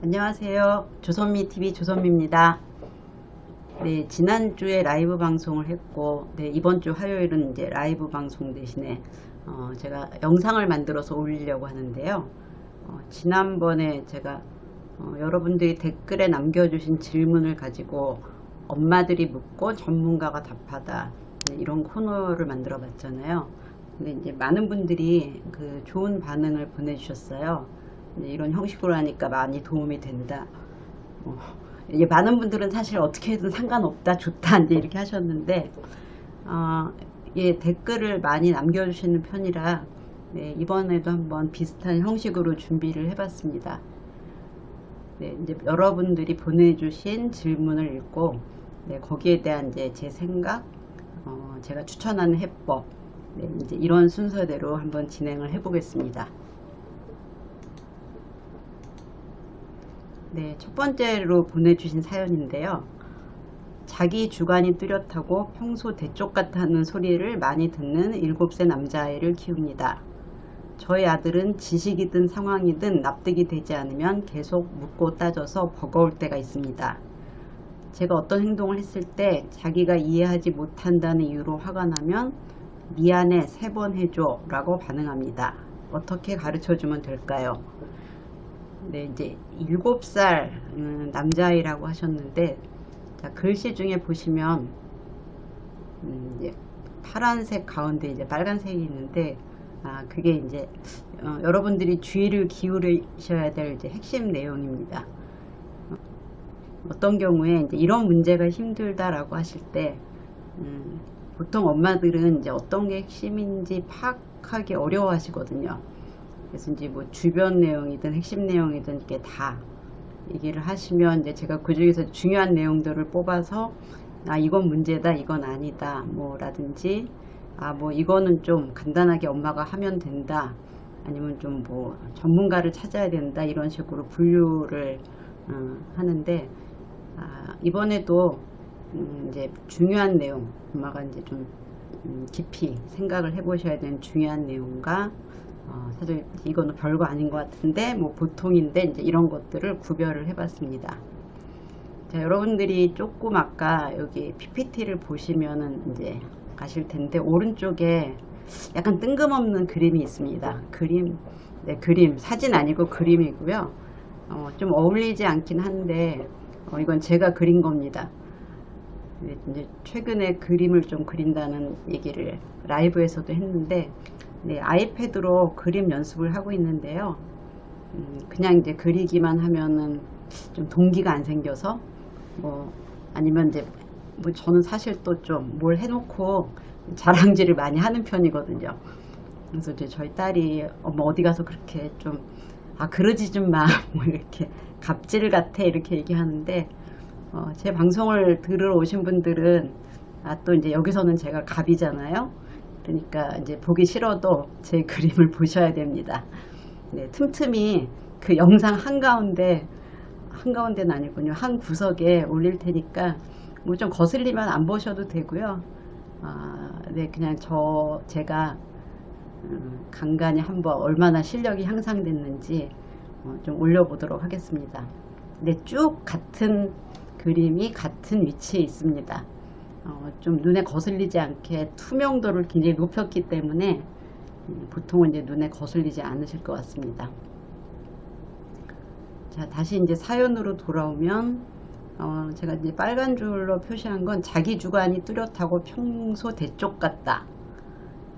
안녕하세요. 조선미TV 조선미입니다. 네, 지난주에 라이브 방송을 했고, 네, 이번 주 화요일은 이제 라이브 방송 대신에 제가 영상을 만들어서 올리려고 하는데요. 지난번에 제가 여러분들이 댓글에 남겨주신 질문을 가지고 엄마들이 묻고 전문가가 답하다, 네, 이런 코너를 만들어 봤잖아요. 근데 이제 많은 분들이 그 좋은 반응을 보내주셨어요. 이런 형식으로 하니까 많이 도움이 된다. 이게 많은 분들은 사실 어떻게 해도 상관없다, 좋다, 이제 이렇게 하셨는데, 예, 댓글을 많이 남겨주시는 편이라, 네, 이번에도 한번 비슷한 형식으로 준비를 해봤습니다. 네, 이제 여러분들이 보내주신 질문을 읽고, 네, 거기에 대한 이제 제 생각, 제가 추천하는 해법, 네, 이제 이런 순서대로 한번 진행을 해보겠습니다. 네, 첫 번째로 보내주신 사연인데요. 자기 주관이 뚜렷하고 평소 대쪽 같다는 소리를 많이 듣는 7세 남자아이를 키웁니다. 저희 아들은 지식이든 상황이든 납득이 되지 않으면 계속 묻고 따져서 버거울 때가 있습니다. 제가 어떤 행동을 했을 때 자기가 이해하지 못한다는 이유로 화가 나면 미안해 3번 해줘 라고 반응합니다. 어떻게 가르쳐주면 될까요? 네, 이제 7살 남자아이라고 하셨는데, 자, 글씨 중에 보시면 이제 파란색 가운데 이제 빨간색이 있는데, 그게 이제 여러분들이 주의를 기울이셔야 될 이제 핵심 내용입니다. 어떤 경우에 이제 이런 문제가 힘들다라고 하실 때, 보통 엄마들은 이제 어떤 게 핵심인지 파악하기 어려워하시거든요. 그래서 이제 뭐 주변 내용이든 핵심 내용이든 이게 다 얘기를 하시면 이제 제가 그 중에서 중요한 내용들을 뽑아서 이건 문제다, 이건 아니다, 뭐 라든지 뭐 이거는 좀 간단하게 엄마가 하면 된다, 아니면 좀 뭐 전문가를 찾아야 된다, 이런 식으로 분류를 하는데, 이번에도 이제 중요한 내용, 엄마가 이제 좀 깊이 생각을 해보셔야 되는 중요한 내용과 사실 이거는 별거 아닌 것 같은데 뭐 보통인데 이제 이런 것들을 구별을 해봤습니다. 자, 여러분들이 조금 아까 여기 PPT를 보시면은 이제 아실 텐데 오른쪽에 약간 뜬금없는 그림이 있습니다. 그림, 네, 그림 사진 아니고 그림이고요. 좀 어울리지 않긴 한데 이건 제가 그린 겁니다. 이제 최근에 그림을 좀 그린다는 얘기를 라이브에서도 했는데, 네, 아이패드로 그림 연습을 하고 있는데요. 그냥 이제 그리기만 하면은 좀 동기가 안 생겨서, 뭐, 아니면 이제, 뭐 저는 사실 또 좀 뭘 해놓고 자랑질을 많이 하는 편이거든요. 그래서 이제 저희 딸이 엄마 어디 가서 그렇게 좀, 그러지 좀 마, 뭐 이렇게 갑질 같아, 이렇게 얘기하는데, 제 방송을 들으러 오신 분들은, 또 이제 여기서는 제가 갑이잖아요. 그러니까 이제 보기 싫어도 제 그림을 보셔야 됩니다. 네, 틈틈이 그 영상 한가운데는 아니군요. 한 구석에 올릴 테니까 뭐 좀 거슬리면 안 보셔도 되고요. 네, 그냥 제가 간간히 한번 얼마나 실력이 향상됐는지 좀 올려보도록 하겠습니다. 네, 쭉 같은 그림이 같은 위치에 있습니다. 좀 눈에 거슬리지 않게 투명도를 굉장히 높였기 때문에 보통은 이제 눈에 거슬리지 않으실 것 같습니다. 자, 다시 이제 사연으로 돌아오면 제가 이제 빨간 줄로 표시한 건 자기 주관이 뚜렷하고 평소 대쪽 같다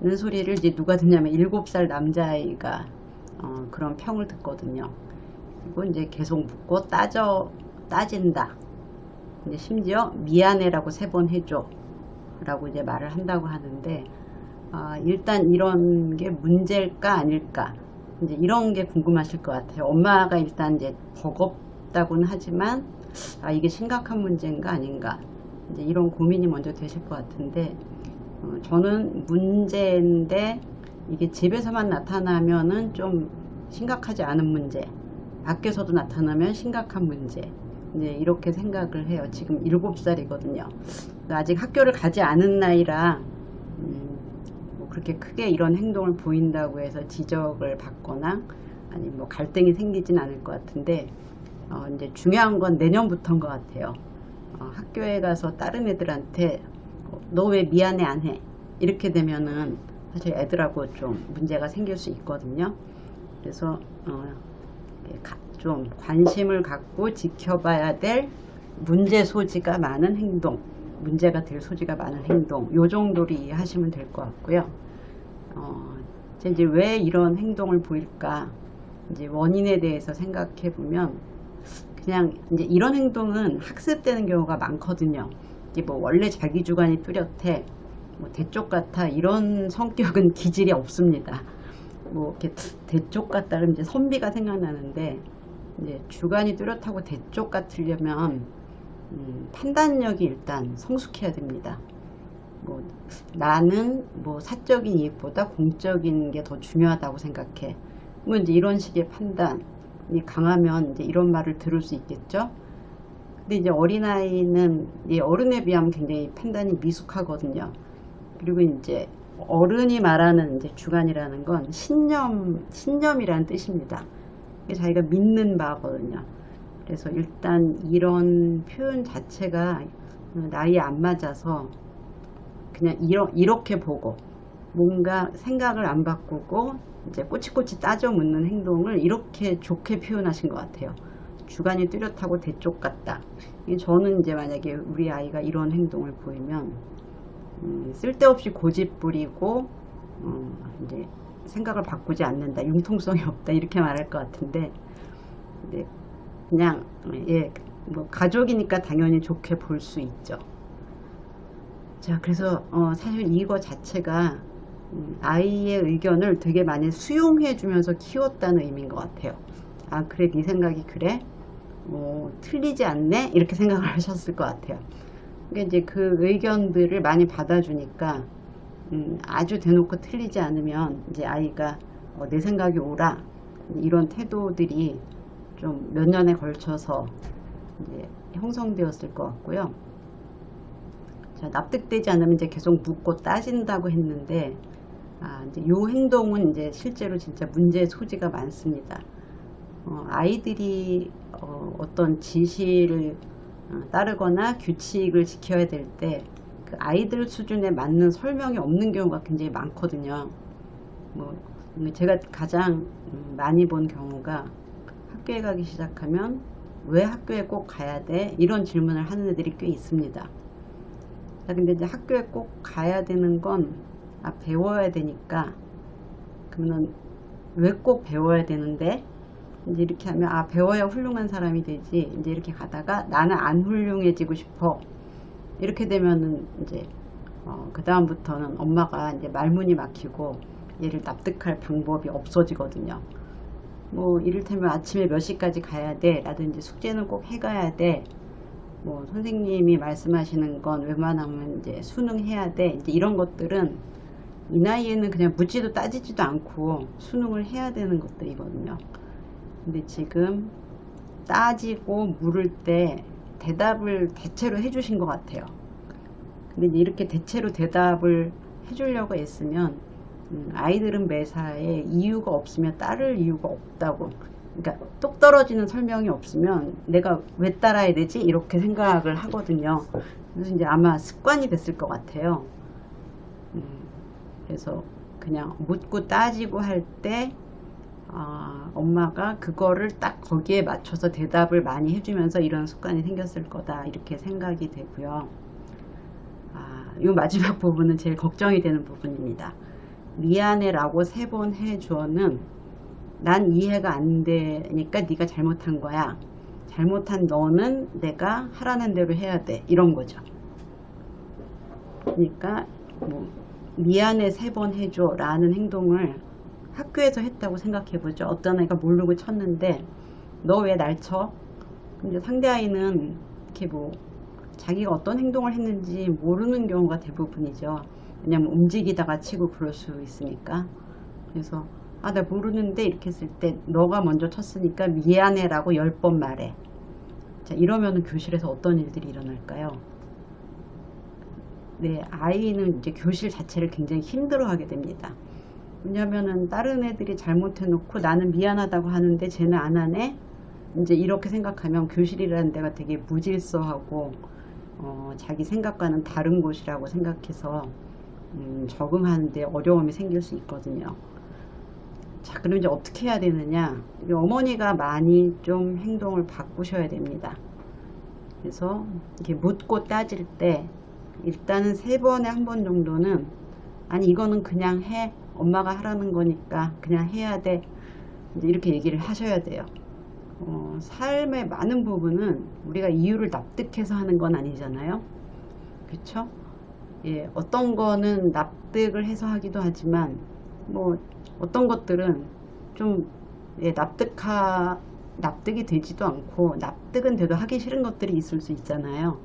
는 소리를 이제 누가 듣냐면 7살 남자아이가 그런 평을 듣거든요. 그리고 이제 계속 묻고 따진다. 이제 심지어 미안해라고 3번 해줘 라고 이제 말을 한다고 하는데, 일단 이런 게 문제일까 아닐까, 이제 이런 게 궁금하실 것 같아요. 엄마가 일단 이제 버겁다고는 하지만 이게 심각한 문제인가 아닌가, 이제 이런 고민이 먼저 되실 것 같은데, 저는 문제인데 이게 집에서만 나타나면은 좀 심각하지 않은 문제, 밖에서도 나타나면 심각한 문제, 이제 이렇게 생각을 해요. 지금 7살이거든요. 아직 학교를 가지 않은 나이라 뭐 그렇게 크게 이런 행동을 보인다고 해서 지적을 받거나 아니 뭐 갈등이 생기진 않을 것 같은데, 이제 중요한 건 내년부터인 것 같아요. 학교에 가서 다른 애들한테 너 왜 미안해 안 해? 이렇게 되면은 사실 애들하고 좀 문제가 생길 수 있거든요. 그래서 좀 관심을 갖고 지켜봐야 될 문제 소지가 많은 행동, 문제가 될 소지가 많은 행동, 요 정도로 이해하시면 될 것 같고요. 이제 왜 이런 행동을 보일까? 이제 원인에 대해서 생각해 보면 그냥 이제 이런 행동은 학습되는 경우가 많거든요. 이게 뭐 원래 자기 주관이 뚜렷해, 뭐 대쪽 같아 이런 성격은 기질이 없습니다. 뭐 이렇게 대쪽 같다 그러면 이제 선비가 생각나는데 이제 주관이 뚜렷하고 대쪽 같으려면 판단력이 일단 성숙해야 됩니다. 뭐 나는 뭐 사적인 이익보다 공적인 게 더 중요하다고 생각해. 뭐 이제 이런 식의 판단이 강하면 이제 이런 말을 들을 수 있겠죠. 근데 이제 어린아이는 어른에 비하면 굉장히 판단이 미숙하거든요. 그리고 이제 어른이 말하는 이제 주관이라는 건 신념이라는 뜻입니다. 자기가 믿는 바거든요. 그래서 일단 이런 표현 자체가 나이에 안 맞아서 그냥 이렇게 보고 뭔가 생각을 안 바꾸고 이제 꼬치꼬치 따져 묻는 행동을 이렇게 좋게 표현하신 것 같아요. 주관이 뚜렷하고 대쪽 같다. 저는 이제 만약에 우리 아이가 이런 행동을 보이면 쓸데없이 고집 부리고 이제 생각을 바꾸지 않는다, 융통성이 없다 이렇게 말할 것 같은데 그냥 뭐 가족이니까 당연히 좋게 볼 수 있죠. 자, 그래서 사실 이거 자체가 아이의 의견을 되게 많이 수용해 주면서 키웠다는 의미인 것 같아요. 아, 그래, 네 생각이 그래? 틀리지 않네? 이렇게 생각을 하셨을 것 같아요. 그러니까 이제 그 의견들을 많이 받아주니까 아주 대놓고 틀리지 않으면 이제 아이가 내 생각이 옳아, 이런 태도들이 좀 몇 년에 걸쳐서 이제 형성되었을 것 같고요. 자, 납득되지 않으면 이제 계속 묻고 따진다고 했는데, 이제 요 행동은 이제 실제로 진짜 문제의 소지가 많습니다. 아이들이 어떤 지시를 따르거나 규칙을 지켜야 될 때 그 아이들 수준에 맞는 설명이 없는 경우가 굉장히 많거든요. 제가 가장 많이 본 경우가 학교에 가기 시작하면 왜 학교에 꼭 가야 돼? 이런 질문을 하는 애들이 꽤 있습니다. 자, 근데 이제 학교에 꼭 가야 되는 건 배워야 되니까, 그러면 왜 꼭 배워야 되는데? 이제 이렇게 하면 배워야 훌륭한 사람이 되지. 이제 이렇게 가다가 나는 안 훌륭해지고 싶어. 이렇게 되면은 이제 그 다음부터는 엄마가 이제 말문이 막히고 얘를 납득할 방법이 없어지거든요. 뭐 이를테면 아침에 몇 시까지 가야 돼 라든지 숙제는 꼭 해가야 돼, 뭐 선생님이 말씀하시는 건 웬만하면 이제 수능해야 돼, 이제 이런 것들은 이 나이에는 그냥 묻지도 따지지도 않고 수능을 해야 되는 것들이거든요. 근데 지금 따지고 물을 때 대답을 대체로 해주신 것 같아요. 근데 이제 이렇게 대체로 대답을 해주려고 애쓰면 아이들은 매사에 이유가 없으면 따를 이유가 없다고, 그러니까 똑 떨어지는 설명이 없으면 내가 왜 따라야 되지? 이렇게 생각을 하거든요. 그래서 이제 아마 습관이 됐을 것 같아요. 그래서 그냥 묻고 따지고 할 때 엄마가 그거를 딱 거기에 맞춰서 대답을 많이 해주면서 이런 습관이 생겼을 거다, 이렇게 생각이 되고요. 이 마지막 부분은 제일 걱정이 되는 부분입니다. 미안해 라고 3번 해줘는 난 이해가 안 되니까 네가 잘못한 거야, 잘못한 너는 내가 하라는 대로 해야 돼, 이런 거죠. 그러니까 뭐 미안해 3번 해줘 라는 행동을 학교에서 했다고 생각해 보죠. 어떤 애가 모르고 쳤는데 너 왜 날 쳐? 근데 상대 아이는 이렇게 뭐 자기가 어떤 행동을 했는지 모르는 경우가 대부분이죠. 왜냐면 움직이다가 치고 그럴 수 있으니까. 그래서 나 모르는데 이렇게 했을 때 너가 먼저 쳤으니까 미안해 라고 10번 말해. 자, 이러면은 교실에서 어떤 일들이 일어날까요? 네, 아이는 이제 교실 자체를 굉장히 힘들어 하게 됩니다. 왜냐면은 다른 애들이 잘못해 놓고 나는 미안하다고 하는데 쟤는 안 하네? 이제 이렇게 생각하면 교실이라는 데가 되게 무질서하고 자기 생각과는 다른 곳이라고 생각해서 적응하는데 어려움이 생길 수 있거든요. 자, 그럼 이제 어떻게 해야 되느냐? 어머니가 많이 좀 행동을 바꾸셔야 됩니다. 그래서 이렇게 묻고 따질 때 일단은 3번에 한 번 정도는 아니 이거는 그냥 해, 엄마가 하라는 거니까 그냥 해야 돼, 이제 이렇게 얘기를 하셔야 돼요. 삶의 많은 부분은 우리가 이유를 납득해서 하는 건 아니잖아요. 그쵸? 예, 어떤 거는 납득을 해서 하기도 하지만 뭐 어떤 것들은 좀 예, 납득이 되지도 않고 납득은 돼도 하기 싫은 것들이 있을 수 있잖아요.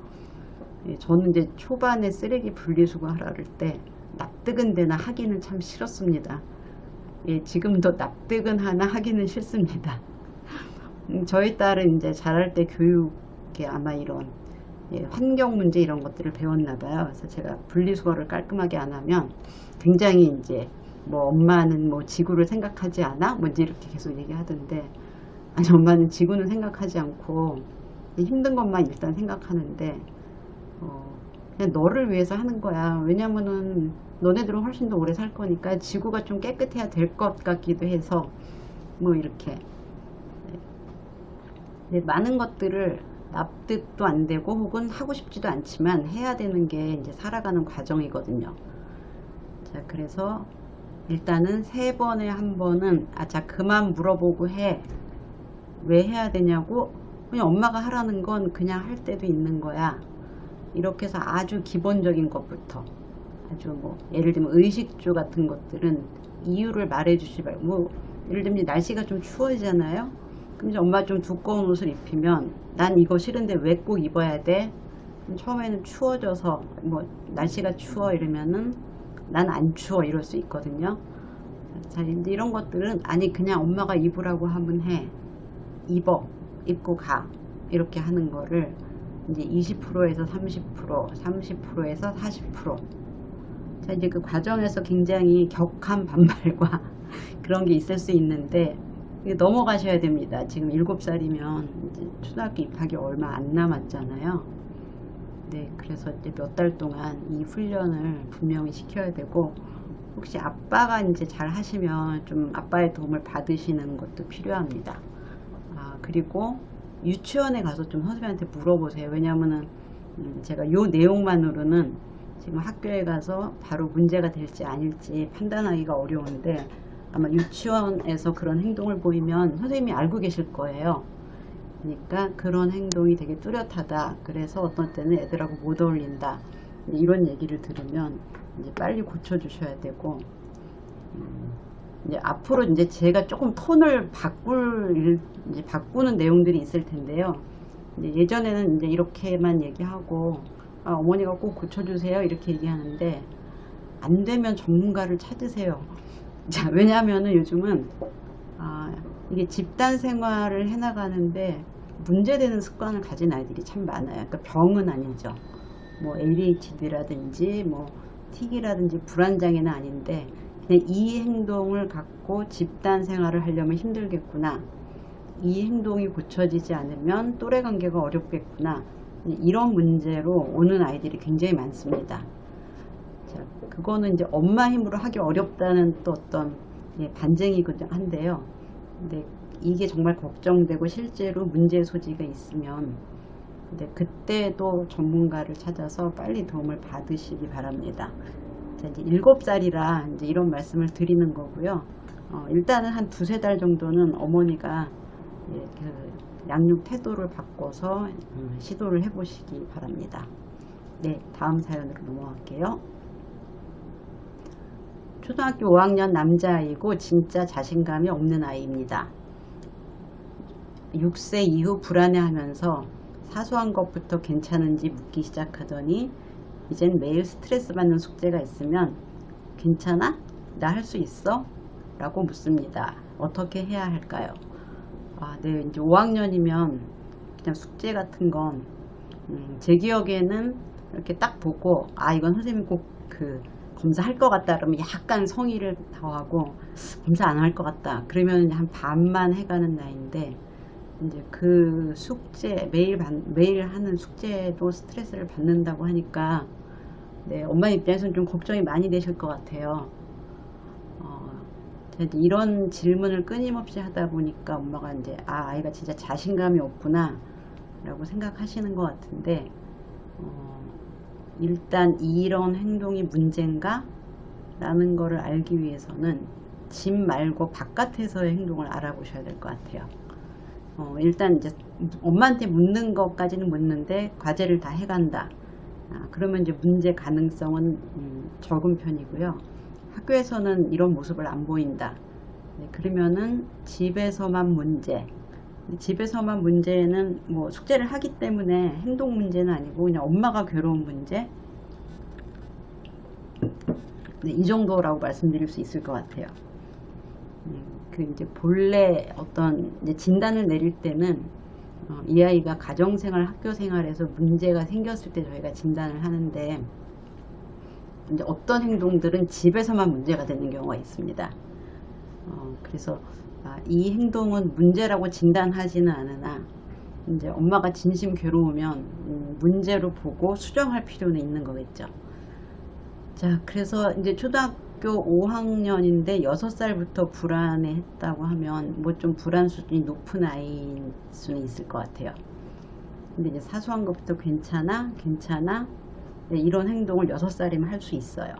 예, 저는 이제 초반에 쓰레기 분리수거 하라 할 때 납득은 되나 하기는 참 싫었습니다. 예, 지금도 납득은 하나 하기는 싫습니다. 저희 딸은 이제 자랄 때 교육에 아마 이런 예, 환경 문제 이런 것들을 배웠나 봐요. 그래서 제가 분리수거를 깔끔하게 안 하면 굉장히 이제 뭐 엄마는 뭐 지구를 생각하지 않아? 뭐 이렇게 계속 얘기하던데, 아니 엄마는 지구는 생각하지 않고 힘든 것만 일단 생각하는데 그냥 너를 위해서 하는 거야. 왜냐면은 너네들은 훨씬 더 오래 살 거니까 지구가 좀 깨끗해야 될 것 같기도 해서 뭐 이렇게 많은 것들을 납득도 안 되고 혹은 하고 싶지도 않지만 해야 되는 게 이제 살아가는 과정이거든요. 자, 그래서 일단은 3번에 한 번은 자 그만 물어보고 해. 왜 해야 되냐고, 그냥 엄마가 하라는 건 그냥 할 때도 있는 거야. 이렇게 해서 아주 기본적인 것부터 아주 뭐 예를 들면 의식주 같은 것들은 이유를 말해 주지 말고, 뭐 예를 들면 날씨가 좀 추워지잖아요. 그럼 이제 엄마 좀 두꺼운 옷을 입히면 난 이거 싫은데 왜 꼭 입어야 돼? 처음에는 추워져서 뭐 날씨가 추워 이러면은 난 안 추워 이럴 수 있거든요. 자, 이제 이런 것들은 아니 그냥 엄마가 입으라고 하면 해. 입어. 입고 가. 이렇게 하는 거를 이제 20%에서 30%, 30%에서 40%. 자, 이제 그 과정에서 굉장히 격한 반발과 그런 게 있을 수 있는데 넘어가셔야 됩니다. 지금 7살이면 이제 초등학교 입학이 얼마 안 남았잖아요. 네, 그래서 이제 몇 달 동안 이 훈련을 분명히 시켜야 되고, 혹시 아빠가 이제 잘 하시면 좀 아빠의 도움을 받으시는 것도 필요합니다. 그리고 유치원에 가서 좀 선생님한테 물어보세요. 왜냐면은 제가 요 내용만으로는 지금 학교에 가서 바로 문제가 될지 아닐지 판단하기가 어려운데, 아마 유치원에서 그런 행동을 보이면 선생님이 알고 계실 거예요. 그러니까 그런 행동이 되게 뚜렷하다. 그래서 어떤 때는 애들하고 못 어울린다. 이런 얘기를 들으면 이제 빨리 고쳐주셔야 되고, 이제 앞으로 이제 제가 조금 톤을 바꾸는 내용들이 있을 텐데요. 이제 예전에는 이제 이렇게만 얘기하고 어머니가 꼭 고쳐주세요 이렇게 얘기하는데, 안 되면 전문가를 찾으세요. 자, 왜냐하면은 요즘은 이게 집단 생활을 해나가는데 문제되는 습관을 가진 아이들이 참 많아요. 그러니까 병은 아니죠. 뭐 ADHD라든지 뭐 틱이라든지 불안장애는 아닌데 그냥 이 행동을 갖고 집단 생활을 하려면 힘들겠구나. 이 행동이 고쳐지지 않으면 또래 관계가 어렵겠구나. 이런 문제로 오는 아이들이 굉장히 많습니다. 자, 그거는 이제 엄마 힘으로 하기 어렵다는 또 어떤 반증이기도 한데요. 근데 이게 정말 걱정되고 실제로 문제 소지가 있으면 근데 그때도 전문가를 찾아서 빨리 도움을 받으시기 바랍니다. 자, 이제 7살이라 이제 이런 말씀을 드리는 거고요. 일단은 한 2~3달 정도는 어머니가 그 양육 태도를 바꿔서 시도를 해보시기 바랍니다. 네, 다음 사연으로 넘어갈게요. 초등학교 5학년 남자아이고 진짜 자신감이 없는 아이입니다. 6세 이후 불안해하면서 사소한 것부터 괜찮은지 묻기 시작하더니 이젠 매일 스트레스 받는 숙제가 있으면 괜찮아? 나 할 수 있어? 라고 묻습니다. 어떻게 해야 할까요? 네, 이제 5학년이면 그냥 숙제 같은 건 제 기억에는 이렇게 딱 보고 이건 선생님이 꼭 검사할 것 같다 그러면 약간 성의를 더하고 검사 안 할 것 같다 그러면 한 반만 해가는 나이인데, 이제 그 숙제, 매일 하는 숙제도 스트레스를 받는다고 하니까, 네, 엄마 입장에서는 좀 걱정이 많이 되실 것 같아요. 이제 이런 질문을 끊임없이 하다 보니까 엄마가 이제, 아이가 진짜 자신감이 없구나, 라고 생각하시는 것 같은데, 일단 이런 행동이 문제인가? 라는 거를 알기 위해서는 집 말고 바깥에서의 행동을 알아보셔야 될 것 같아요. 일단 이제 엄마한테 묻는 것까지는 묻는데 과제를 다 해간다. 그러면 이제 문제 가능성은 적은 편이고요. 학교에서는 이런 모습을 안 보인다. 네, 그러면은 집에서만 문제. 집에서만 문제는 뭐 숙제를 하기 때문에 행동 문제는 아니고 그냥 엄마가 괴로운 문제. 네, 이 정도라고 말씀드릴 수 있을 것 같아요. 그 이제 본래 어떤 이제 진단을 내릴 때는 이 아이가 가정생활, 학교생활에서 문제가 생겼을 때 저희가 진단을 하는데 이제 어떤 행동들은 집에서만 문제가 되는 경우가 있습니다. 그래서 이 행동은 문제라고 진단하지는 않으나 이제 엄마가 진심 괴로우면 문제로 보고 수정할 필요는 있는 거겠죠. 자, 그래서 이제 초등학교 5학년인데 6살부터 불안해 했다고 하면 뭐 좀 불안 수준이 높은 아이일 수는 있을 것 같아요. 근데 이제 사소한 것부터 괜찮아? 네, 이런 행동을 6살이면 할 수 있어요.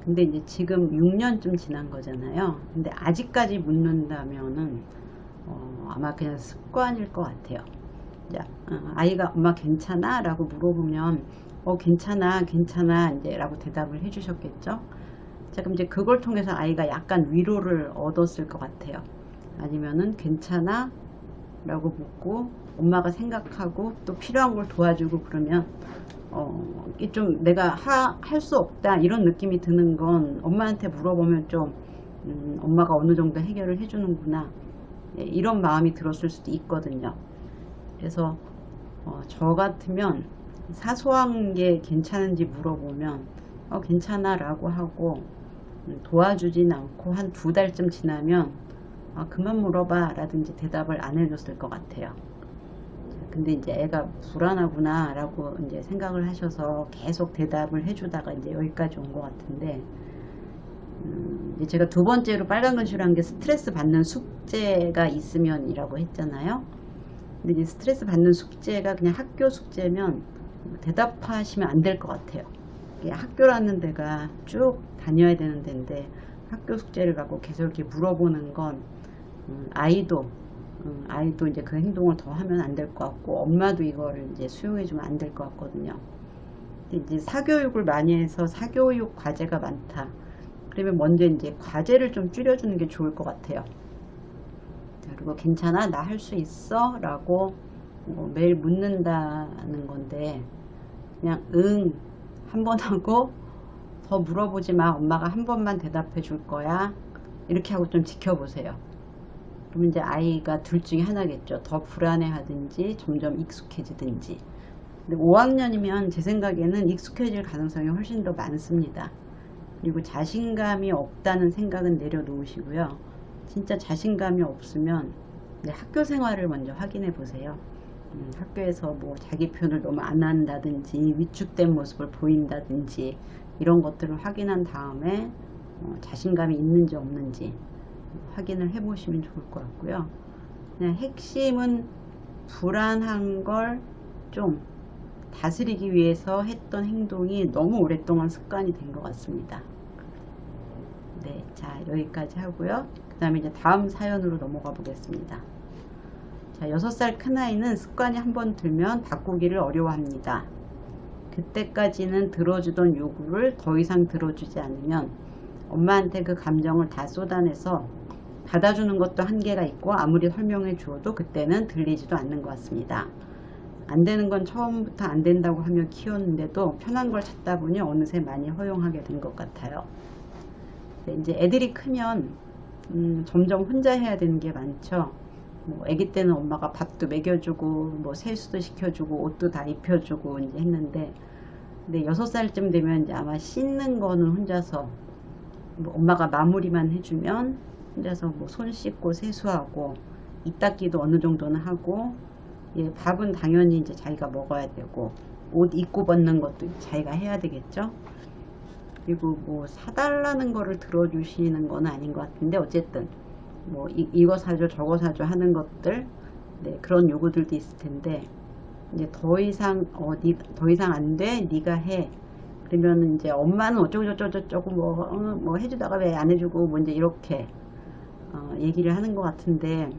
근데 이제 지금 6년쯤 지난 거잖아요. 근데 아직까지 묻는다면은 아마 그냥 습관일 것 같아요. 자, 아이가 엄마 괜찮아? 라고 물어보면 괜찮아 이제 라고 대답을 해주셨겠죠. 자, 그럼 이제 그걸 통해서 아이가 약간 위로를 얻었을 것 같아요. 아니면은 괜찮아? 라고 묻고 엄마가 생각하고 또 필요한 걸 도와주고 그러면 이게 좀 내가 할 수 없다 이런 느낌이 드는 건 엄마한테 물어보면 좀 엄마가 어느 정도 해결을 해주는구나, 예, 이런 마음이 들었을 수도 있거든요. 그래서 저 같으면 사소한 게 괜찮은지 물어보면 괜찮아 라고 하고 도와주진 않고 한 2달쯤 지나면 그만 물어봐 라든지 대답을 안 해줬을 것 같아요. 근데 이제 애가 불안하구나 라고 이제 생각을 하셔서 계속 대답을 해주다가 이제 여기까지 온 것 같은데, 이제 제가 두 번째로 빨간 글씨로 한 게 스트레스 받는 숙제가 있으면 이라고 했잖아요. 근데 이제 스트레스 받는 숙제가 그냥 학교 숙제면 대답하시면 안 될 것 같아요. 학교라는 데가 쭉 다녀야 되는 데인데 학교 숙제를 갖고 계속 이렇게 물어보는 건 아이도 이제 그 행동을 더 하면 안 될 것 같고 엄마도 이거를 이제 수용해 주면 안 될 것 같거든요. 근데 이제 사교육을 많이 해서 사교육 과제가 많다. 그러면 먼저 이제 과제를 좀 줄여주는 게 좋을 것 같아요. 그리고 괜찮아? 나 할 수 있어? 라고 매일 묻는다는 건데 그냥 한 번 하고 더 물어보지 마. 엄마가 한 번만 대답해 줄 거야. 이렇게 하고 좀 지켜보세요. 그럼 이제 아이가 둘 중에 하나겠죠. 더 불안해 하든지 점점 익숙해지든지. 근데 5학년이면 제 생각에는 익숙해질 가능성이 훨씬 더 많습니다. 그리고 자신감이 없다는 생각은 내려놓으시고요. 진짜 자신감이 없으면 학교 생활을 먼저 확인해 보세요. 학교에서 뭐 자기 표현을 너무 안 한다든지 위축된 모습을 보인다든지 이런 것들을 확인한 다음에 자신감이 있는지 없는지 확인을 해 보시면 좋을 것 같고요. 그냥 핵심은 불안한 걸 좀 다스리기 위해서 했던 행동이 너무 오랫동안 습관이 된 것 같습니다. 네, 자, 여기까지 하고요. 그 다음에 이제 다음 사연으로 넘어가 보겠습니다. 자, 6살 큰아이는 습관이 한번 들면 바꾸기를 어려워합니다. 그때까지는 들어주던 요구를 더 이상 들어주지 않으면 엄마한테 그 감정을 다 쏟아내서 받아주는 것도 한계가 있고 아무리 설명해 주어도 그때는 들리지도 않는 것 같습니다. 안 되는 건 처음부터 안 된다고 하며 키웠는데도 편한 걸 찾다 보니 어느새 많이 허용하게 된 것 같아요. 네, 이제 애들이 크면 점점 혼자 해야 되는 게 많죠. 뭐 아기 때는 엄마가 밥도 먹여주고 뭐 세수도 시켜주고 옷도 다 입혀주고 이제 했는데, 근데 6살쯤 되면 이제 아마 씻는 거는 혼자서 뭐 엄마가 마무리만 해주면 혼자서 뭐 손 씻고 세수하고 이닦기도 어느 정도는 하고, 예, 밥은 당연히 이제 자기가 먹어야 되고, 옷 입고 벗는 것도 자기가 해야 되겠죠. 그리고 뭐 사달라는 거를 들어주시는 건 아닌 것 같은데, 어쨌든 뭐 이거 사줘 저거 사줘 하는 것들, 네, 그런 요구들도 있을 텐데, 이제 더 이상 더 이상 안 돼, 네가 해. 그러면 이제 엄마는 어쩌고 뭐 해주다가 왜 안 해주고 뭐 이제 이렇게 얘기를 하는 것 같은데,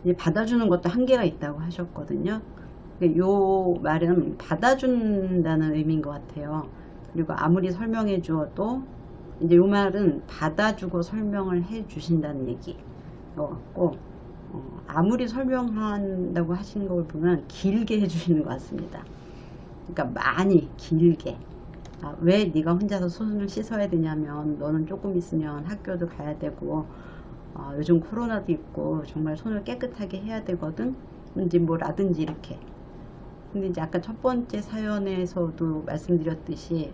이제 받아주는 것도 한계가 있다고 하셨거든요. 요 말은 받아준다는 의미인 것 같아요. 그리고 아무리 설명해 주어도 이제 요 말은 받아주고 설명을 해 주신다는 얘기인 것 같고, 아무리 설명한다고 하시는 걸 보면 길게 해 주시는 것 같습니다. 그러니까 많이 길게. 왜 네가 혼자서 손을 씻어야 되냐면, 너는 조금 있으면 학교도 가야 되고, 요즘 코로나도 있고 정말 손을 깨끗하게 해야 되거든. 이제 뭐라든지 이렇게. 근데 이제 아까 첫 번째 사연에서도 말씀드렸듯이,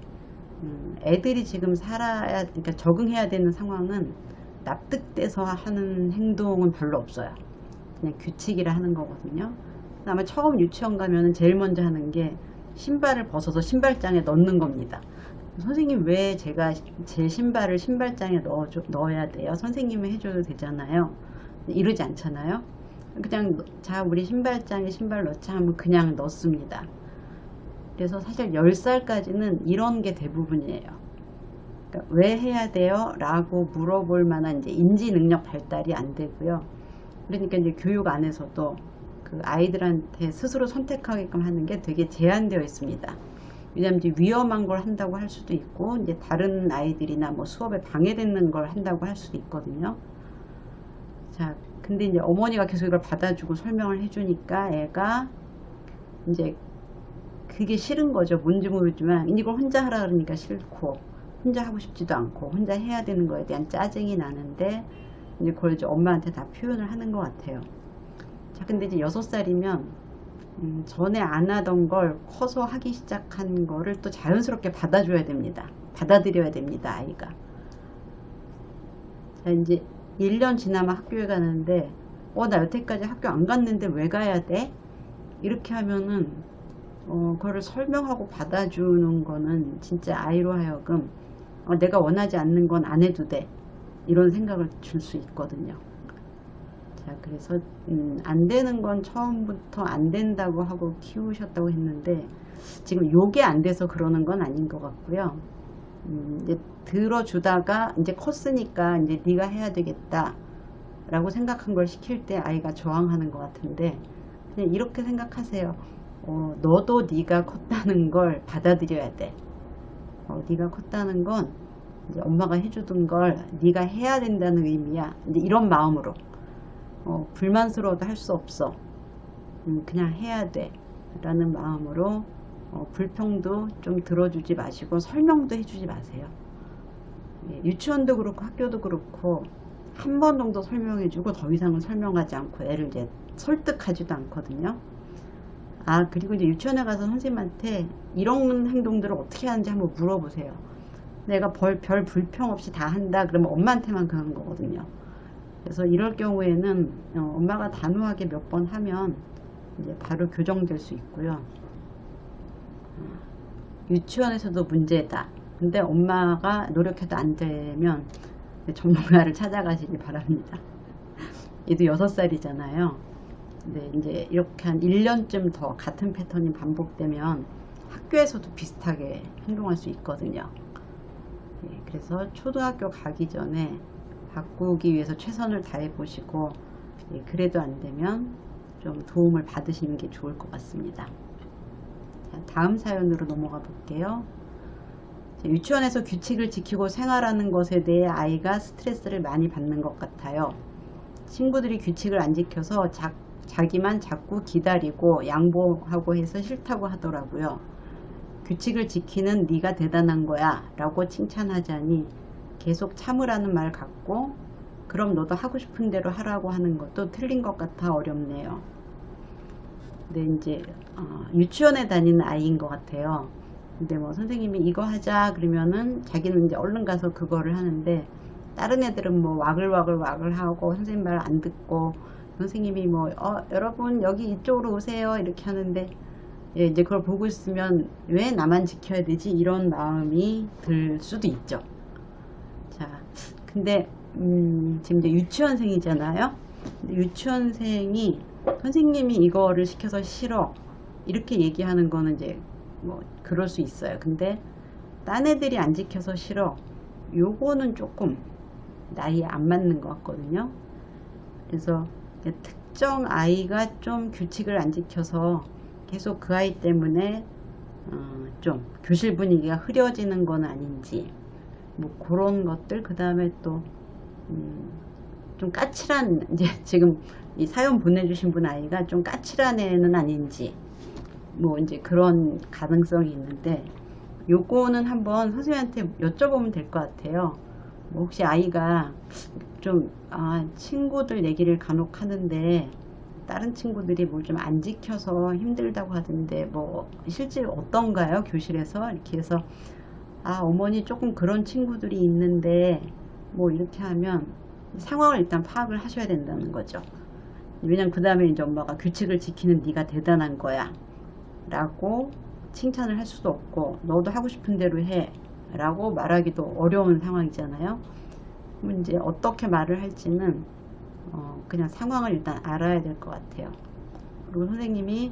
애들이 지금 그러니까 적응해야 되는 상황은 납득돼서 하는 행동은 별로 없어요. 그냥 규칙이라 하는 거거든요. 아마 처음 유치원 가면 제일 먼저 하는 게 신발을 벗어서 신발장에 넣는 겁니다. 선생님, 왜 제가 제 신발을 신발장에 넣어야 돼요? 선생님이 해줘도 되잖아요. 이러지 않잖아요. 그냥 자, 우리 신발장에 신발 넣자 하면 그냥 넣습니다. 그래서 사실 10살까지는 이런 게 대부분이에요. 그러니까 왜 해야 돼요? 라고 물어볼 만한 이제 인지 능력 발달이 안 되고요. 그러니까 이제 교육 안에서도 그 아이들한테 스스로 선택하게끔 하는 게 되게 제한되어 있습니다. 왜냐면 이제 위험한 걸 한다고 할 수도 있고, 이제 다른 아이들이나 뭐 수업에 방해되는 걸 한다고 할 수도 있거든요. 자, 근데 이제 어머니가 계속 이걸 받아주고 설명을 해주니까 애가 이제 그게 싫은 거죠. 뭔지 모르지만 이걸 혼자 하라 그러니까 싫고, 혼자 하고 싶지도 않고, 혼자 해야 되는 거에 대한 짜증이 나는데, 이제 그걸 이제 엄마한테 다 표현을 하는 것 같아요. 자, 근데 이제 6살이면 전에 안 하던 걸 커서 하기 시작한 거를 또 자연스럽게 받아줘야 됩니다. 받아들여야 됩니다, 아이가. 자, 이제 1년 지나면 학교에 가는데, 나 여태까지 학교 안 갔는데 왜 가야 돼? 이렇게 하면은, 그거를 설명하고 받아주는 거는 진짜 아이로 하여금, 내가 원하지 않는 건 안 해도 돼. 이런 생각을 줄 수 있거든요. 자, 그래서 안 되는 건 처음부터 안 된다고 하고 키우셨다고 했는데, 지금 요게 안 돼서 그러는 건 아닌 것 같고요. 이제 들어주다가 이제 컸으니까 이제 네가 해야 되겠다 라고 생각한 걸 시킬 때 아이가 저항하는 것 같은데, 그냥 이렇게 생각하세요. 너도 네가 컸다는 걸 받아들여야 돼. 네가 컸다는 건 이제 엄마가 해주던 걸 네가 해야 된다는 의미야. 이제 이런 마음으로. 불만스러워도 할 수 없어. 그냥 해야 돼. 라는 마음으로 불평도 좀 들어주지 마시고 설명도 해주지 마세요. 예, 유치원도 그렇고 학교도 그렇고 한 번 정도 설명해주고 더 이상은 설명하지 않고 애를 이제 설득하지도 않거든요. 그리고 이제 유치원에 가서 선생님한테 이런 행동들을 어떻게 하는지 한번 물어보세요. 내가 별 불평 없이 다 한다 그러면 엄마한테만 그러는 거거든요. 그래서 이럴 경우에는 엄마가 단호하게 몇 번 하면 이제 바로 교정될 수 있고요. 유치원에서도 문제다. 근데 엄마가 노력해도 안 되면 전문가를 찾아가시기 바랍니다. 얘도 6살이잖아요. 근데 이제 이렇게 한 1년쯤 더 같은 패턴이 반복되면 학교에서도 비슷하게 행동할 수 있거든요. 예, 그래서 초등학교 가기 전에 바꾸기 위해서 최선을 다해 보시고, 예, 그래도 안 되면 좀 도움을 받으시는 게 좋을 것 같습니다. 자, 다음 사연으로 넘어가 볼게요. 자, 유치원에서 규칙을 지키고 생활하는 것에 대해 아이가 스트레스를 많이 받는 것 같아요. 친구들이 규칙을 안 지켜서 자기만 자꾸 기다리고 양보하고 해서 싫다고 하더라고요. 규칙을 지키는 네가 대단한 거야 라고 칭찬하자니 계속 참으라는 말 같고, 그럼 너도 하고 싶은 대로 하라고 하는 것도 틀린 것 같아 어렵네요. 근데 이제 유치원에 다니는 아이인 것 같아요. 근데 뭐 선생님이 이거 하자 그러면은 자기는 이제 얼른 가서 그거를 하는데, 다른 애들은 뭐 와글와글 하고 선생님 말 안 듣고 선생님이 뭐 여러분 여기 이쪽으로 오세요 이렇게 하는데 예, 이제 그걸 보고 있으면 왜 나만 지켜야 되지 이런 마음이 들 수도 있죠. 자, 근데 지금 이제 유치원생이잖아요. 유치원생이 선생님이 이거를 시켜서 싫어 이렇게 얘기하는 거는 이제 뭐 그럴 수 있어요. 근데 딴 애들이 안 지켜서 싫어 요거는 조금 나이에 안 맞는 것 같거든요. 그래서 특정 아이가 좀 규칙을 안 지켜서 계속 그 아이 때문에 좀 교실 분위기가 흐려지는 건 아닌지 뭐 그런 것들. 그 다음에 또 좀 까칠한, 이제 지금 이 사연 보내주신 분 아이가 좀 까칠한 애는 아닌지 뭐 이제 그런 가능성이 있는데 요거는 한번 선생님한테 여쭤보면 될 것 같아요. 뭐 혹시 아이가 좀 친구들 얘기를 간혹 하는데 다른 친구들이 뭘 좀 안 지켜서 힘들다고 하던데 뭐 실제 어떤가요? 교실에서 이렇게 해서 어머니 조금 그런 친구들이 있는데 뭐 이렇게 하면 상황을 일단 파악을 하셔야 된다는 거죠. 왜냐면 그 다음에 이제 엄마가 규칙을 지키는 네가 대단한 거야 라고 칭찬을 할 수도 없고 너도 하고 싶은 대로 해 라고 말하기도 어려운 상황이잖아요. 그럼 이제 어떻게 말을 할지는 그냥 상황을 일단 알아야 될 것 같아요. 그리고 선생님이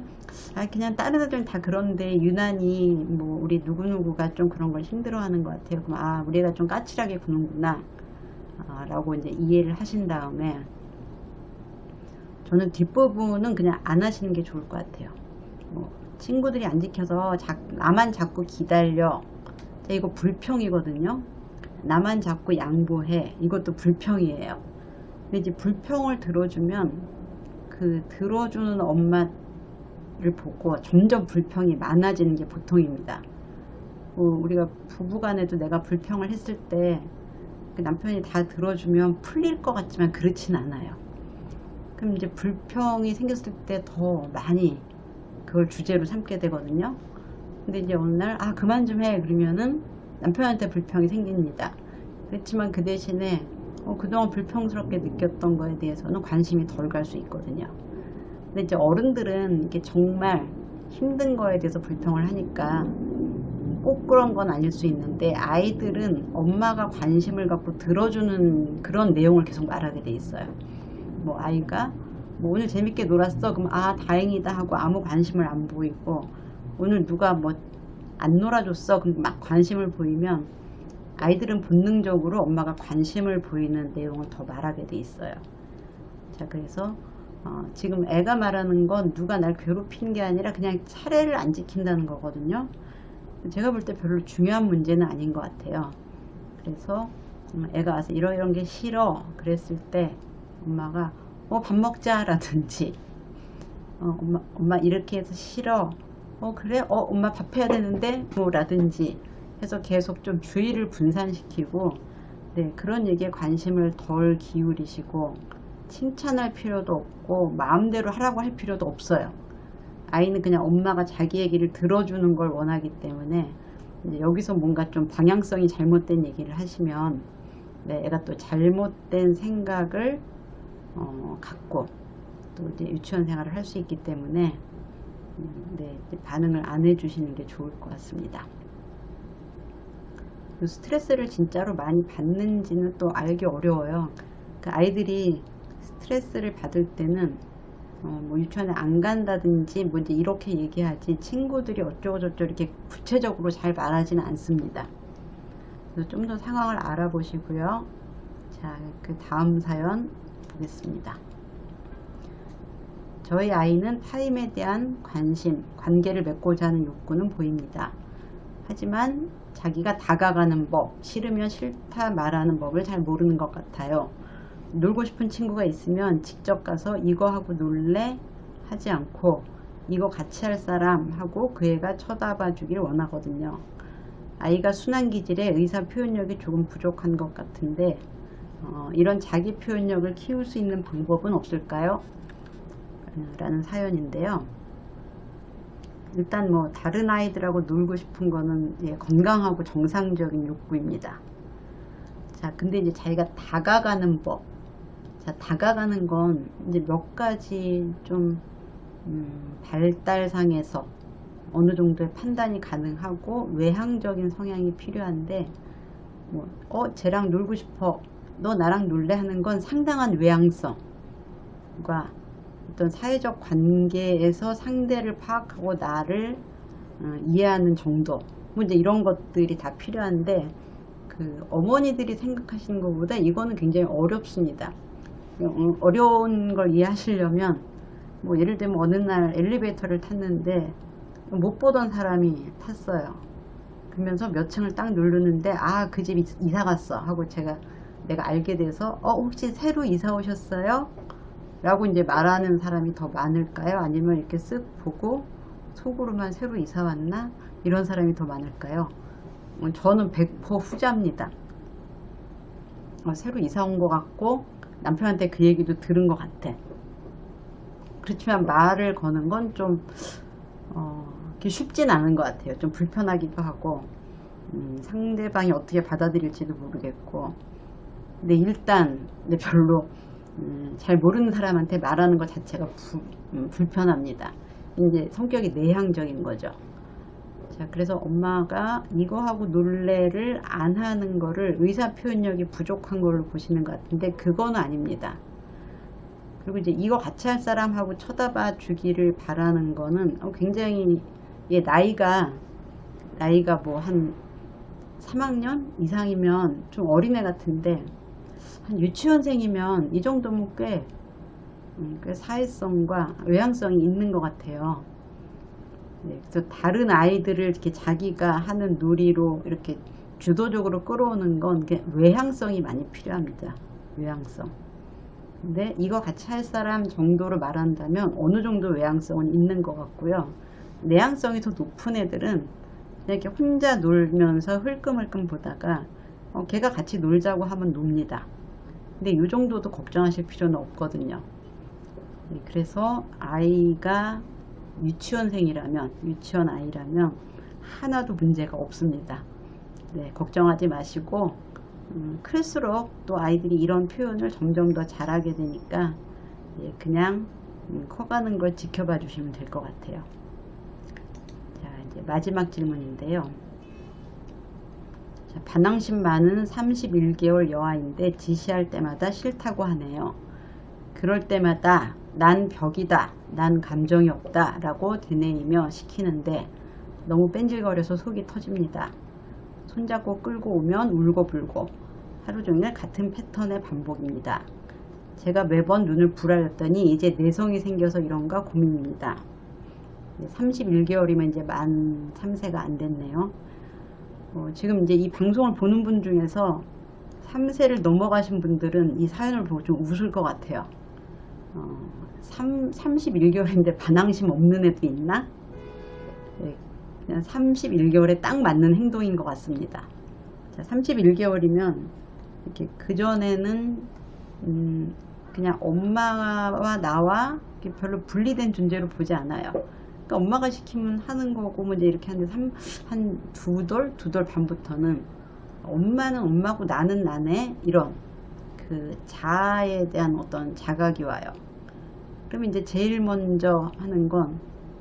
그냥 다른 애들은 다 그런데 유난히 뭐 우리 누구누구가 좀 그런 걸 힘들어하는 것 같아요. 그럼 우리가 좀 까칠하게 구는구나 라고 이제 이해를 하신 다음에 저는 뒷부분은 그냥 안 하시는 게 좋을 것 같아요. 뭐 친구들이 안 지켜서 나만 자꾸 기다려. 이거 불평이거든요. 나만 자꾸 양보해. 이것도 불평이에요. 근데 이제 불평을 들어주면 그 들어주는 엄마를 보고 점점 불평이 많아지는 게 보통입니다. 우리가 부부간에도 내가 불평을 했을 때 그 남편이 다 들어주면 풀릴 것 같지만 그렇진 않아요. 그럼 이제 불평이 생겼을 때 더 많이 그걸 주제로 삼게 되거든요. 근데 이제 어느 날 그만 좀 해 그러면은 남편한테 불평이 생깁니다. 그렇지만 그 대신에 그동안 불평스럽게 느꼈던 거에 대해서는 관심이 덜 갈 수 있거든요. 근데 이제 어른들은 이게 정말 힘든 거에 대해서 불평을 하니까 꼭 그런 건 아닐 수 있는데 아이들은 엄마가 관심을 갖고 들어주는 그런 내용을 계속 말하게 돼 있어요. 뭐 아이가 뭐 오늘 재밌게 놀았어 그럼 다행이다 하고 아무 관심을 안 보이고 오늘 누가 뭐 안 놀아줬어 그럼 막 관심을 보이면 아이들은 본능적으로 엄마가 관심을 보이는 내용을 더 말하게 돼 있어요. 자, 그래서 지금 애가 말하는 건 누가 날 괴롭힌 게 아니라 그냥 차례를 안 지킨다는 거거든요. 제가 볼 때 별로 중요한 문제는 아닌 것 같아요. 그래서 애가 와서 이런 게 싫어 그랬을 때 엄마가 밥 먹자 라든지 엄마 이렇게 해서 싫어 그래 엄마 밥 해야 되는데 뭐 라든지 해서 계속 좀 주의를 분산시키고 그런 얘기에 관심을 덜 기울이시고 칭찬할 필요도 없고 마음대로 하라고 할 필요도 없어요. 아이는 그냥 엄마가 자기 얘기를 들어주는 걸 원하기 때문에 이제 여기서 뭔가 좀 방향성이 잘못된 얘기를 하시면 애가 또 잘못된 생각을 갖고 또 이제 유치원 생활을 할 수 있기 때문에 반응을 안 해주시는 게 좋을 것 같습니다. 스트레스를 진짜로 많이 받는지는 또 알기 어려워요. 그 아이들이 스트레스를 받을 때는 뭐 유치원에 안 간다든지 뭐 이제 이렇게 얘기하지 친구들이 어쩌고 저쩌고 이렇게 구체적으로 잘 말하지는 않습니다. 그래서 좀 더 상황을 알아보시고요. 자, 그 다음 사연 보겠습니다. 저희 아이는 타인에 대한 관심, 관계를 맺고자 하는 욕구는 보입니다. 하지만 자기가 다가가는 법, 싫으면 싫다 말하는 법을 잘 모르는 것 같아요. 놀고 싶은 친구가 있으면 직접 가서 이거 하고 놀래 하지 않고 이거 같이 할 사람 하고 그 애가 쳐다봐 주길 원하거든요. 아이가 순한 기질에 의사 표현력이 조금 부족한 것 같은데 이런 자기 표현력을 키울 수 있는 방법은 없을까요? 라는 사연인데요. 일단 뭐 다른 아이들하고 놀고 싶은 거는 건강하고 정상적인 욕구입니다. 자, 근데 이제 자기가 다가가는 법. 자, 다가가는 건 이제 몇 가지 좀, 발달상에서 어느 정도의 판단이 가능하고 외향적인 성향이 필요한데, 뭐, 쟤랑 놀고 싶어. 너 나랑 놀래 하는 건 상당한 외향성과 어떤 사회적 관계에서 상대를 파악하고 나를 이해하는 정도. 뭐 이제 이런 것들이 다 필요한데, 그 어머니들이 생각하시는 것보다 이거는 굉장히 어렵습니다. 어려운 걸 이해하시려면 뭐 예를 들면 어느 날 엘리베이터를 탔는데 못 보던 사람이 탔어요. 그러면서 몇 층을 딱 누르는데 그 집 이사 갔어 하고 내가 알게 돼서 혹시 새로 이사 오셨어요? 라고 이제 말하는 사람이 더 많을까요? 아니면 이렇게 쓱 보고 속으로만 새로 이사 왔나? 이런 사람이 더 많을까요? 저는 100% 후자입니다. 새로 이사 온 것 같고 남편한테 그 얘기도 들은 것 같아. 그렇지만 말을 거는 건 좀 쉽진 않은 것 같아요. 좀 불편하기도 하고 상대방이 어떻게 받아들일지도 모르겠고, 근데 일단 별로 잘 모르는 사람한테 말하는 것 자체가 불편합니다. 이제 성격이 내향적인 거죠. 자, 그래서 엄마가 이거하고 놀래를 안 하는 거를 의사표현력이 부족한 걸로 보시는 것 같은데 그건 아닙니다. 그리고 이제 이거 같이 할 사람하고 쳐다봐 주기를 바라는 거는 굉장히 나이가 뭐 한 3학년 이상이면 좀 어린애 같은데 한 유치원생이면 이 정도면 꽤 사회성과 외향성이 있는 것 같아요. 그래서 다른 아이들을 이렇게 자기가 하는 놀이로 이렇게 주도적으로 끌어오는 건 외향성이 많이 필요합니다. 외향성. 근데 이거 같이 할 사람 정도로 말한다면 어느 정도 외향성은 있는 것 같고요. 내향성이 더 높은 애들은 그냥 이렇게 혼자 놀면서 흘끔흘끔 보다가 걔가 같이 놀자고 하면 놉니다. 근데 이 정도도 걱정하실 필요는 없거든요. 그래서 아이가 유치원 아이라면 하나도 문제가 없습니다. 걱정하지 마시고 클수록 또 아이들이 이런 표현을 점점 더 잘하게 되니까 그냥 커가는 걸 지켜봐 주시면 될 것 같아요. 자, 이제 마지막 질문인데요. 자, 반항심 많은 31개월 여아인데 지시할 때마다 싫다고 하네요. 그럴 때마다 난 벽이다, 난 감정이 없다 라고 되뇌이며 시키는데 너무 뺀질거려서 속이 터집니다. 손잡고 끌고 오면 울고불고 하루 종일 같은 패턴의 반복입니다. 제가 매번 눈을 부라렸더니 이제 내성이 생겨서 이런가 고민입니다. 31개월이면 이제 만 3세가 안 됐네요. 지금 이제 이 방송을 보는 분 중에서 3세를 넘어가신 분들은 이 사연을 보고 좀 웃을 것 같아요. 31개월인데 반항심 없는 애도 있나? 그냥 31개월에 딱 맞는 행동인 것 같습니다. 자, 31개월이면 이렇게 그전에는 그냥 엄마와 나와 별로 분리된 존재로 보지 않아요. 그러니까 엄마가 시키면 하는 거고 뭐 이제 이렇게 하는데 한 두 돌 반부터는 엄마는 엄마고 나는 나네, 이런 그 자아에 대한 어떤 자각이 와요. 그러면 이제 제일 먼저 하는 건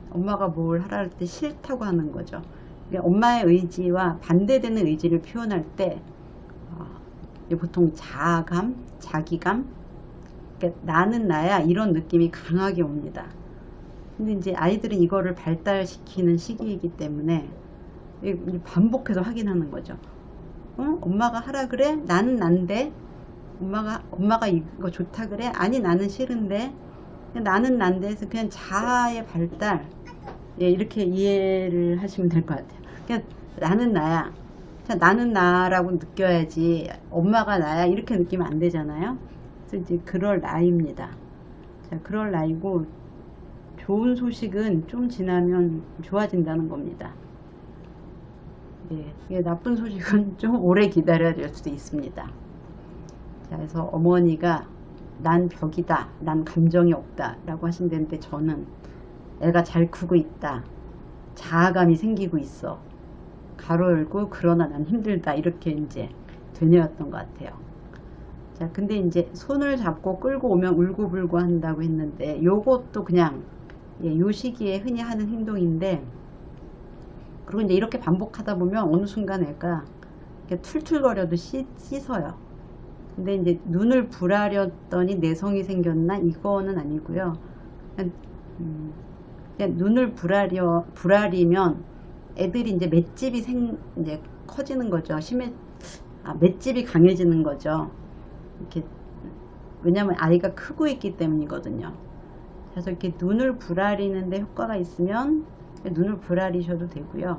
엄마가 뭘 하라 할 때 싫다고 하는 거죠. 그러니까 엄마의 의지와 반대되는 의지를 표현할 때 보통 자아감, 자기감, 그러니까 나는 나야, 이런 느낌이 강하게 옵니다. 근데 이제 아이들은 이거를 발달시키는 시기이기 때문에 반복해서 확인하는 거죠. 엄마가 하라 그래? 나는 난데. 엄마가 이거 좋다 그래? 아니, 나는 싫은데. 나는 난데 해서 그냥 자아의 발달, 이렇게 이해를 하시면 될 것 같아요. 그냥 나는 나야. 자, 나는 나라고 느껴야지 엄마가 나야 이렇게 느끼면 안 되잖아요. 그래서 이제 그럴 나이입니다. 자, 그럴 나이고 좋은 소식은 좀 지나면 좋아진다는 겁니다. 이게 나쁜 소식은 좀 오래 기다려야 될 수도 있습니다. 자, 그래서 어머니가 난 벽이다, 난 감정이 없다 라고 하신다는데 저는 애가 잘 크고 있다, 자아감이 생기고 있어, 가로 열고 그러나 난 힘들다, 이렇게 이제 죄녀였던 것 같아요. 자, 근데 이제 손을 잡고 끌고 오면 울고불고 한다고 했는데 요것도 그냥 요 시기에 흔히 하는 행동인데, 그리고 이제 이렇게 반복하다 보면 어느 순간 애가 이렇게 툴툴거려도 씻어요. 근데 이제 눈을 부라렸더니 내성이 생겼나? 이거는 아니고요. 그냥 눈을 부라리면 애들이 이제 맷집이 이제 커지는 거죠. 맷집이 강해지는 거죠. 이렇게, 왜냐면 아이가 크고 있기 때문이거든요. 그래서 이렇게 눈을 부라리는데 효과가 있으면 눈을 부라리셔도 되고요.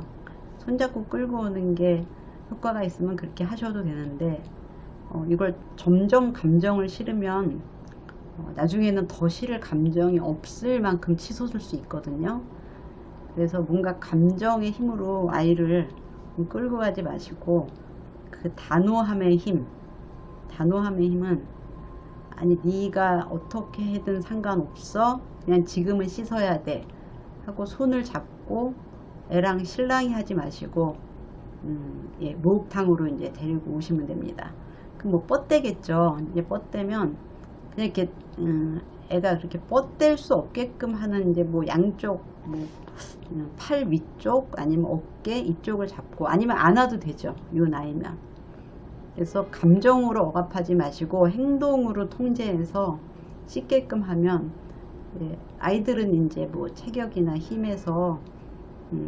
손잡고 끌고 오는 게 효과가 있으면 그렇게 하셔도 되는데, 이걸 점점 감정을 실으면 나중에는 더 실을 감정이 없을 만큼 치솟을 수 있거든요. 그래서 뭔가 감정의 힘으로 아이를 끌고 가지 마시고, 그 단호함의 힘은 아니 네가 어떻게 해든 상관없어, 그냥 지금은 씻어야 돼 하고 손을 잡고 애랑 실랑이 하지 마시고 목욕탕으로 이제 데리고 오시면 됩니다. 그럼 뭐 뻗대겠죠. 이제 뻗대면 그냥 이렇게 애가 그렇게 뻗댈 수 없게끔 하는 이제 뭐 양쪽 팔 위쪽 아니면 어깨 이쪽을 잡고, 아니면 안아도 되죠. 요 나이면. 그래서 감정으로 억압하지 마시고 행동으로 통제해서 씻게끔 하면, 아이들은 이제 뭐 체격이나 힘에서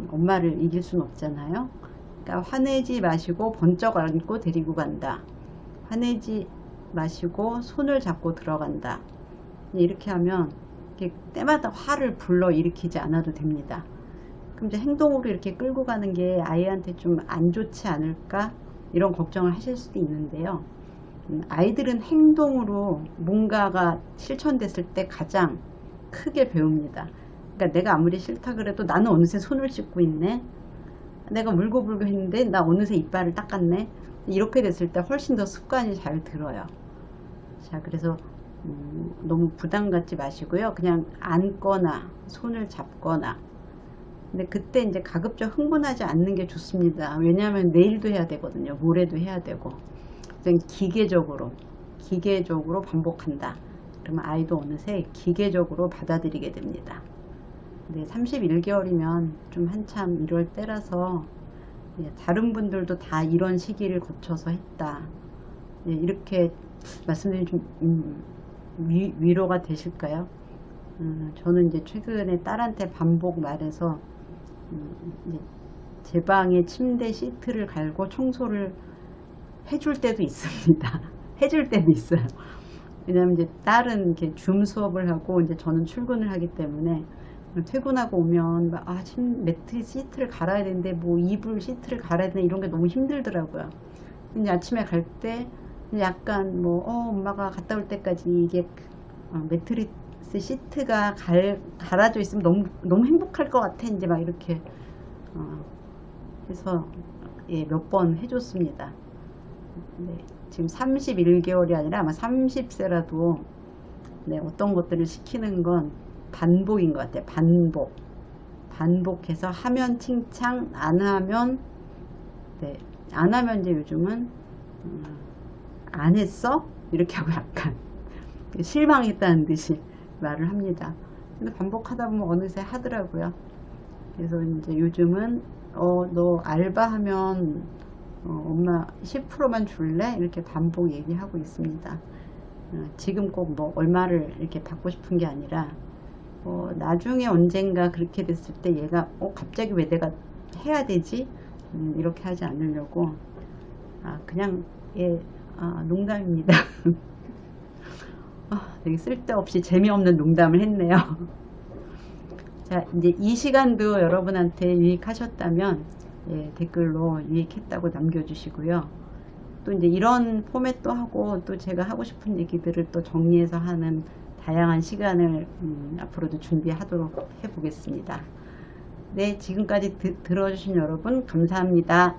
엄마를 이길 수는 없잖아요. 그러니까 화내지 마시고 번쩍 안고 데리고 간다. 화내지 마시고 손을 잡고 들어간다. 이렇게 하면 이렇게 때마다 화를 불러일으키지 않아도 됩니다. 그럼 이제 행동으로 이렇게 끌고 가는 게 아이한테 좀 안 좋지 않을까, 이런 걱정을 하실 수도 있는데요. 아이들은 행동으로 뭔가가 실천됐을 때 가장 크게 배웁니다. 그러니까 내가 아무리 싫다 그래도 나는 어느새 손을 씻고 있네, 내가 물고불고 했는데 나 어느새 이빨을 닦았네, 이렇게 됐을 때 훨씬 더 습관이 잘 들어요. 자, 그래서 너무 부담 갖지 마시고요. 그냥 안거나 손을 잡거나. 근데 그때 이제 가급적 흥분하지 않는 게 좋습니다. 왜냐하면 내일도 해야 되거든요. 모레도 해야 되고. 기계적으로 반복한다. 그러면 아이도 어느새 기계적으로 받아들이게 됩니다. 근데 31개월이면 좀 한참 이럴 때라서, 다른 분들도 다 이런 시기를 거쳐서 했다, 이렇게 말씀드리면 좀 위로가 되실까요? 저는 이제 최근에 딸한테 반복 말해서 이제 제 방에 침대 시트를 갈고 청소를 해줄 때도 있습니다. 해줄 때도 있어요. 왜냐면 이제 딸은 이렇게 줌 수업을 하고 이제 저는 출근을 하기 때문에, 퇴근하고 오면 막 매트 시트를 갈아야 되는데 뭐 이불 시트를 갈아야 되는데 이런 게 너무 힘들더라고요. 이제 아침에 갈 때 약간 뭐 엄마가 갔다 올 때까지 이게 매트리스 시트가 갈아져 있으면 너무 행복할 것 같아, 이제 막 이렇게 해서 몇 번 해줬습니다. 네, 지금 31개월이 아니라 아마 30세라도 어떤 것들을 시키는 건 반복인 것 같아요. 반복해서 하면 칭찬, 안 하면 이제 요즘은 안 했어? 이렇게 하고 약간 실망했다는 듯이 말을 합니다. 근데 반복하다 보면 어느새 하더라고요. 그래서 이제 요즘은 너 알바하면 엄마 10%만 줄래? 이렇게 반복 얘기하고 있습니다. 지금 꼭 뭐 얼마를 이렇게 받고 싶은 게 아니라, 나중에 언젠가 그렇게 됐을 때 얘가 갑자기 왜 내가 해야 되지? 이렇게 하지 않으려고. 그냥 농담입니다. 되게 쓸데없이 재미없는 농담을 했네요. 자, 이제 이 시간도 여러분한테 유익하셨다면 댓글로 유익했다고 남겨주시고요. 또 이제 이런 포맷도 하고 또 제가 하고 싶은 얘기들을 또 정리해서 하는 다양한 시간을 앞으로도 준비하도록 해보겠습니다. 네, 지금까지 들어주신 여러분 감사합니다.